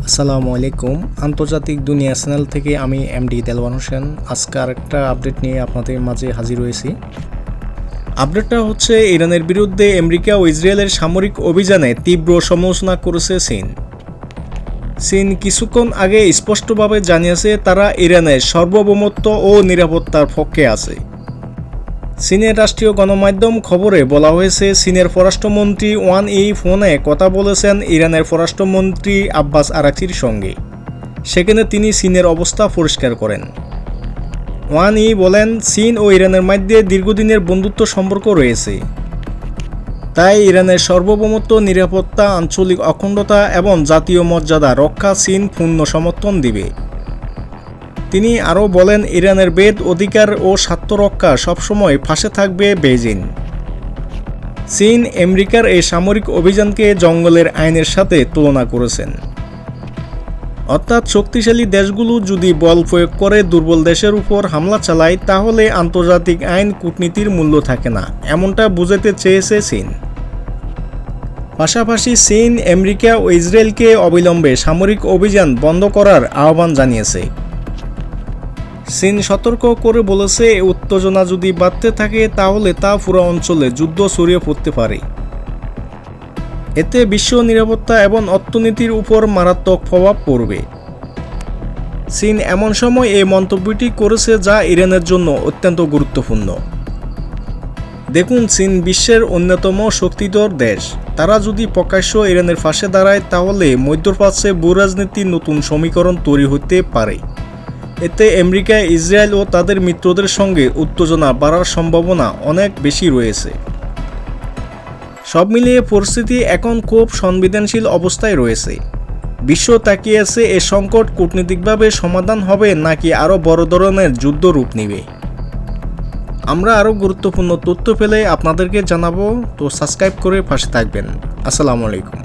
আসসালামু আলাইকুম। আন্তর্জাতিক দুনিয়া চ্যানেল থেকে আমি এমডি দেলওয়ার হোসেন আজকে আরেকটা আপডেট নিয়ে আপনাদের মাঝে হাজির হয়েছি। আপডেটটা হচ্ছে ইরানের বিরুদ্ধে আমেরিকা ও ইসরায়েলের সামরিক অভিযানে তীব্র সমালোচনা করেছে চীন। চীন কিছুক্ষণ আগে স্পষ্টভাবে জানিয়েছে তারা ইরানের সার্বভৌমত্ব ও নিরাপত্তার পক্ষে আছে। চীনের রাষ্ট্রীয় গণমাধ্যম খবরে বলা হয়েছে চীনের পররাষ্ট্রমন্ত্রী ওয়াং ই ফোনে কথা বলেছেন ইরানের পররাষ্ট্রমন্ত্রী আব্বাস আরাকচির সঙ্গে। সেখানে তিনি চীনের অবস্থা পরিষ্কার করেন। ওয়াং ই বলেন, চীন ও ইরানের মধ্যে দীর্ঘদিনের বন্ধুত্ব সম্পর্ক রয়েছে, তাই ইরানের সার্বভৌমত্ব, নিরাপত্তা, আঞ্চলিক অখণ্ডতা এবং জাতীয় মর্যাদা রক্ষা চীন পূর্ণ সমর্থন দিবে। তিনি আরও বলেন, ইরানের বেদ অধিকার ও স্বার্থ রক্ষা সবসময় পাশে থাকবে বেইজিং। চীন আমেরিকার এই সামরিক অভিযানকে জঙ্গলের আইনের সাথে তুলনা করেছেন। অর্থাৎ শক্তিশালী দেশগুলো যদি বল প্রয়োগ করে দুর্বল দেশের উপর হামলা চালায় তাহলে আন্তর্জাতিক আইন কূটনীতির মূল্য থাকে না, এমনটা বোঝাতে চেয়েছে চীন। পাশাপাশি চীন আমেরিকা ও ইসরায়েলকে অবিলম্বে সামরিক অভিযান বন্ধ করার আহ্বান জানিয়েছে। চীন সতর্ক করে বলেছে, উত্তেজনা যদি বাড়তে থাকে তাহলে তা পুরো অঞ্চলে যুদ্ধ ছড়িয়ে পড়তে পারে। এতে বিশ্ব নিরাপত্তা এবং অর্থনীতির উপর মারাত্মক প্রভাব পড়বে। চীন এমন সময় এই মন্তব্যটি করেছে যা ইরানের জন্য অত্যন্ত গুরুত্বপূর্ণ। দেখুন, চীন বিশ্বের অন্যতম শক্তিধর দেশ। তারা যদি প্রকাশ্য ইরানের পাশে দাঁড়ায় তাহলে মধ্যপ্রাচ্যে ভূরাজনীতির নতুন সমীকরণ তৈরি হতে পারে। এতে আমেরিকা, ইসরায়েল ও তাদের মিত্রদের সঙ্গে উত্তেজনা বাড়ার সম্ভাবনা অনেক বেশি রয়েছে। সব মিলিয়ে পরিস্থিতি এখন খুব সংবেদনশীল অবস্থায় রয়েছে। বিশ্ব তাকিয়ে আছে এ সংকট কূটনীতিকভাবে সমাধান হবে নাকি আরও বড় ধরনের যুদ্ধ রূপ নেবে। আমরা আরও গুরুত্বপূর্ণ তথ্য পেলে আপনাদেরকে জানাবো, তো সাবস্ক্রাইব করে পাশে থাকবেন। আসসালামু আলাইকুম।